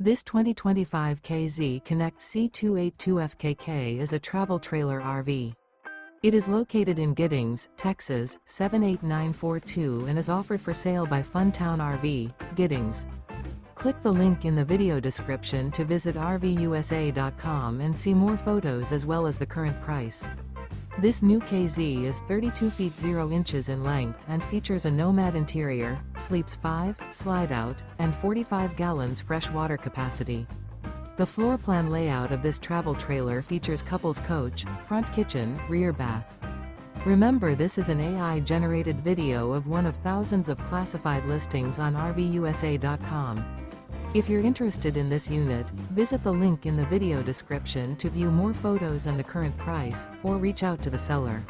This 2025 K-Z Connect C282FKK is a travel trailer RV. It is located in Giddings, Texas, 78942 and is offered for sale by Funtown RV, Giddings. Click the link in the video description to visit RVUSA.com and see more photos as well as the current price. This new K-Z is 32 feet 0 inches in length and features a NOMAD interior, sleeps 5, slide-out, and 45 gallons fresh water capacity. The floor plan layout of this travel trailer features couples coach, front kitchen, rear bath. Remember, this is an AI-generated video of one of thousands of classified listings on RVUSA.com. If you're interested in this unit, visit the link in the video description to view more photos and the current price, or reach out to the seller.